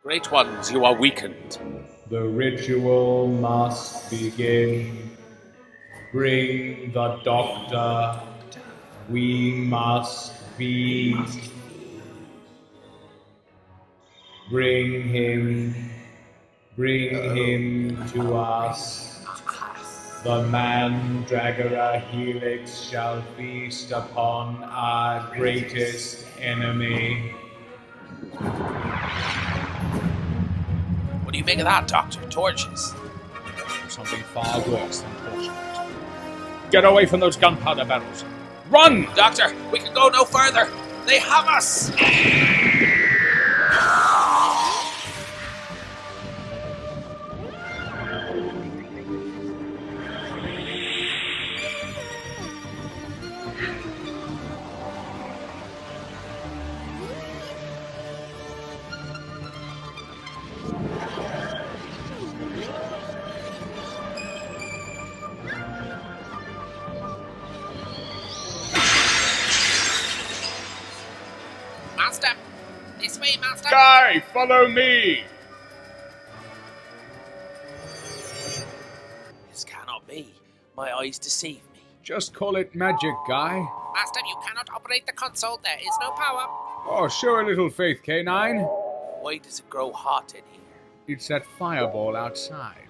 Great ones, you are weakened. The ritual must begin. Bring the doctor. We must feed. Bring him. Bring him to us. The Mandragora Helix shall feast upon our greatest enemy. What do you make of that, Doctor? Torches? Something far worse than torchlight. Get away from those gunpowder barrels. Run! Doctor, we can go no further. They have us! Master! This way, Master! Guy, follow me! This cannot be. My eyes deceive me. Just call it magic, Guy. Master, you cannot operate the console. There is no power. Oh, show a little faith, K9. Why does it grow hot in here? It's that fireball outside.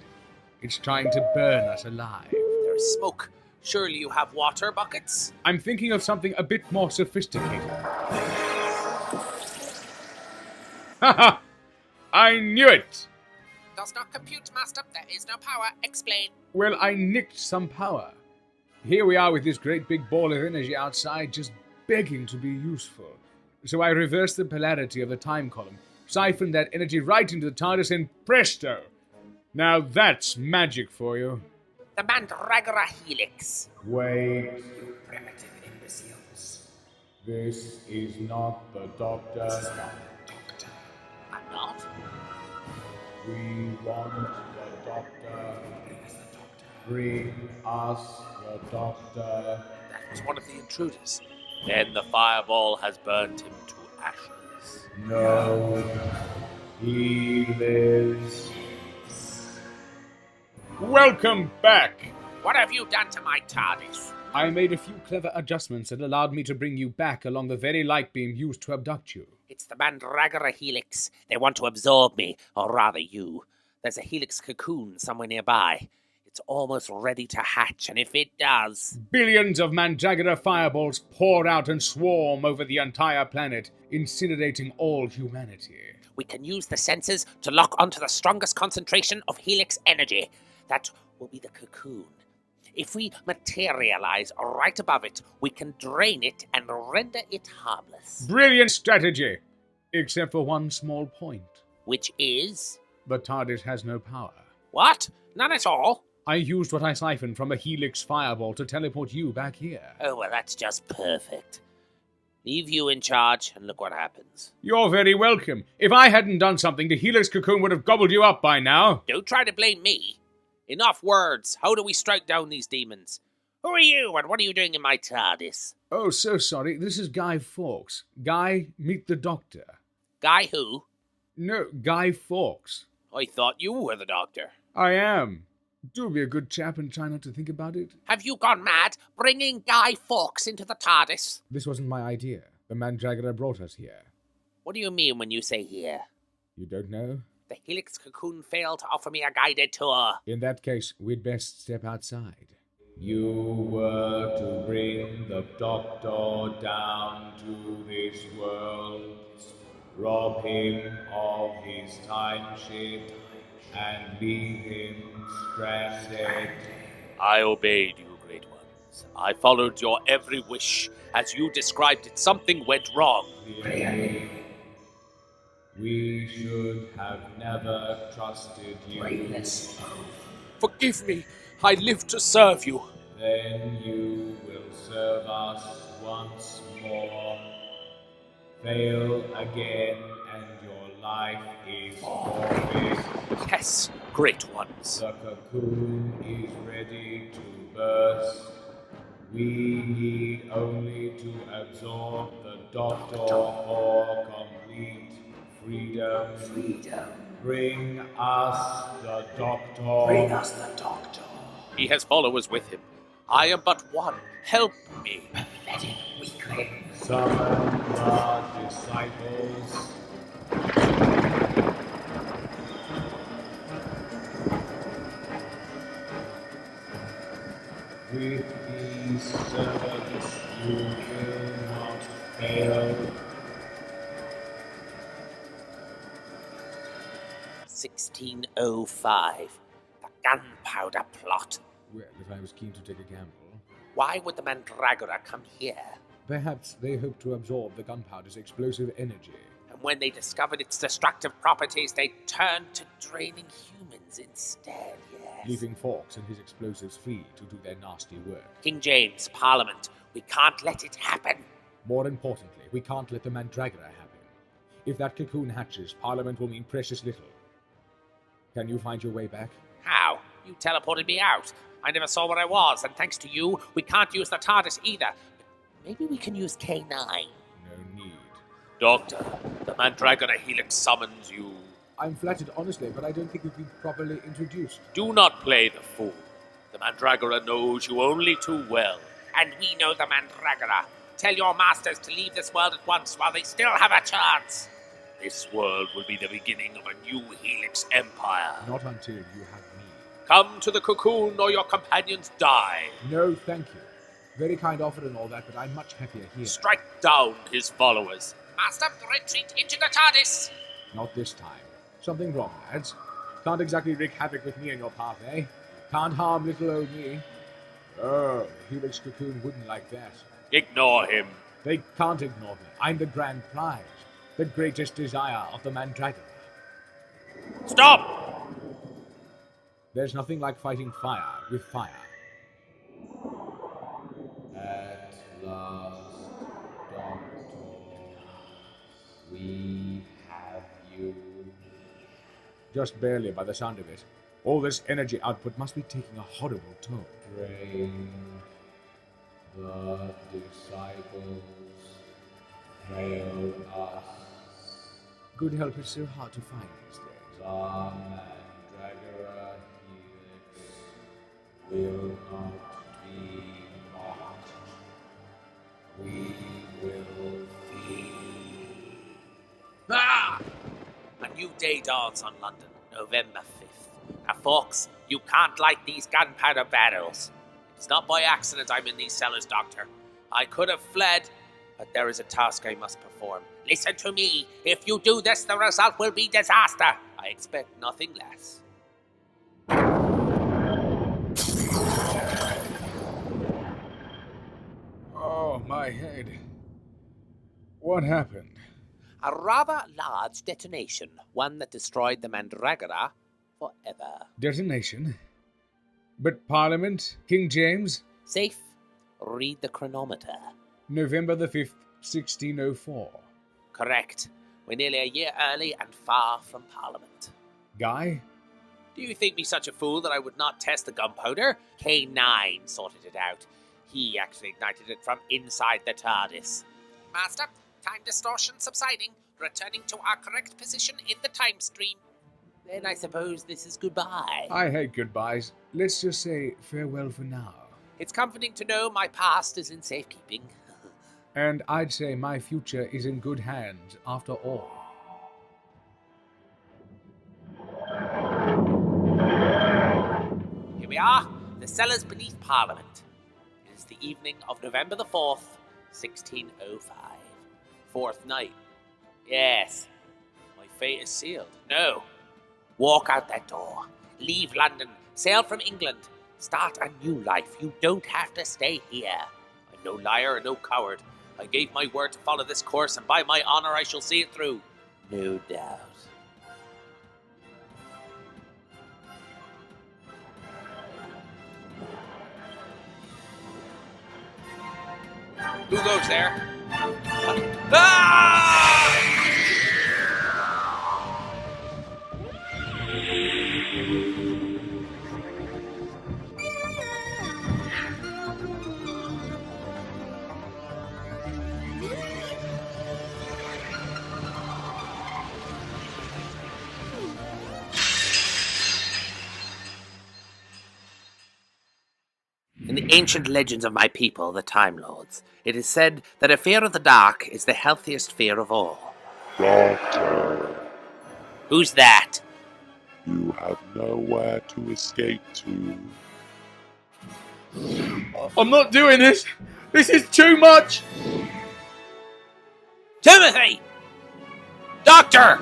It's trying to burn us alive. There is smoke. Surely you have water buckets? I'm thinking of something a bit more sophisticated. Haha! I knew it! Does not compute, Master. There is no power. Explain. Well, I nicked some power. Here we are with this great big ball of energy outside, just begging to be useful. So I reversed the polarity of the time column, siphoned that energy right into the TARDIS, and presto! Now that's magic for you. The Mandragora Helix. Wait, Primitive imbeciles. this is not the Doctor. I'm not. We want the Doctor. Bring us the Doctor. That was one of the intruders. Then the fireball has burnt him to ashes. No, he lives. Welcome back! What have you done to my TARDIS? I made a few clever adjustments that allowed me to bring you back along the very light beam used to abduct you. It's the Mandragora Helix. They want to absorb me, or rather you. There's a helix cocoon somewhere nearby. It's almost ready to hatch, and if it does... Billions of Mandragora fireballs pour out and swarm over the entire planet, incinerating all humanity. We can use the sensors to lock onto the strongest concentration of helix energy. That will be the cocoon. If we materialize right above it, we can drain it and render it harmless. Brilliant strategy! Except for one small point. Which is... The TARDIS has no power. What? None at all? I used what I siphoned from a helix fireball to teleport you back here. Oh, well, that's just perfect. Leave you in charge, and look what happens. You're very welcome. If I hadn't done something, the helix cocoon would have gobbled you up by now. Don't try to blame me. Enough words. How do we strike down these demons? Who are you, and what are you doing in my TARDIS? Oh, so sorry. This is Guy Fawkes. Guy, meet the Doctor. Guy who? No, Guy Fawkes. I thought you were the Doctor. I am. Do be a good chap and try not to think about it. Have you gone mad, bringing Guy Fawkes into the TARDIS? This wasn't my idea. The Mandragora brought us here. What do you mean when you say here? You don't know? The helix cocoon failed to offer me a guided tour. In that case, we'd best step outside. You were to bring the Doctor down to this world, rob him of his time ship, and leave him stranded. I obeyed you, Great Ones. I followed your every wish. As you described it, something went wrong. Clearly, we should have never trusted you. Forgive me. I live to serve you. Then you will serve us once more. Fail again, and your life is forfeit. Yes, Great Ones. The cocoon is ready to burst. We need only to absorb the Doctor for complete freedom. Freedom. Bring us the Doctor. Bring us the Doctor. He has followers with him. I am but one. Help me. Pathetic weakling. Summon the disciples. With these servants you will not fail. 1605. The Gunpowder Plot. Well, if I was keen to take a gamble. Why would the Mandragora come here? Perhaps they hope to absorb the gunpowder's explosive energy. And when they discovered its destructive properties, they turned to draining humans instead, yes. Leaving Fawkes and his explosives free to do their nasty work. King James, Parliament, we can't let it happen. More importantly, we can't let the Mandragora happen. If that cocoon hatches, Parliament will mean precious little. Can you find your way back? How? You teleported me out. I never saw where I was, and thanks to you, we can't use the TARDIS either. But maybe we can use K9. No need. Doctor, the Mandragora Helix summons you. I'm flattered, honestly, but I don't think we've been properly introduced. Do not play the fool. The Mandragora knows you only too well. And we know the Mandragora. Tell your masters to leave this world at once while they still have a chance. This world will be the beginning of a new Helix empire. Not until you have me. Come to the cocoon or your companions die. No, thank you. Very kind offer and all that, but I'm much happier here. Strike down his followers. Master, retreat into the TARDIS. Not this time. Something wrong, lads. Can't exactly wreak havoc with me in your path, eh? Can't harm little old me. Oh, the Helix cocoon wouldn't like that. Ignore him. They can't ignore me. I'm the grand prize. The greatest desire of the Mandragora. Stop! There's nothing like fighting fire with fire. At last, Doctor, we have you. Just barely by the sound of it. All this energy output must be taking a horrible toll. Train the disciples. Hail us. Good help is so hard to find these days. The Mandragora Helix will not be mocked. We will feed. Ah! A new day dawns on London, November 5th. Now, Fawkes, you can't light these gunpowder barrels. It's not by accident I'm in these cellars, Doctor. I could have fled, but there is a task I must perform. Listen to me. If you do this, the result will be disaster. I expect nothing less. Oh, my head. What happened? A rather large detonation, one that destroyed the Mandragora forever. Detonation? But Parliament? King James? Safe? Read the chronometer. November the 5th, 1604. Correct. We're nearly a year early and far from Parliament. Guy? Do you think me such a fool that I would not test the gunpowder? K9 sorted it out. He actually ignited it from inside the TARDIS. Master, time distortion subsiding, returning to our correct position in the time stream. Then I suppose this is goodbye. I hate goodbyes. Let's just say farewell for now. It's comforting to know my past is in safekeeping. And I'd say my future is in good hands after all. Here we are, the cellars beneath Parliament. It is the evening of November the 4th, 1605. Fourth night. Yes, my fate is sealed. No. Walk out that door. Leave London. Sail from England. Start a new life. You don't have to stay here. I'm no liar and no coward. I gave my word to follow this course, and by my honor I shall see it through. No doubt. Who goes there? Ah! ancient legends of my people, the Time Lords, it is said that a fear of the dark is the healthiest fear of all. Doctor, Who's that? you have nowhere to escape to. I'm not doing this. This is too much. Timothy! Doctor!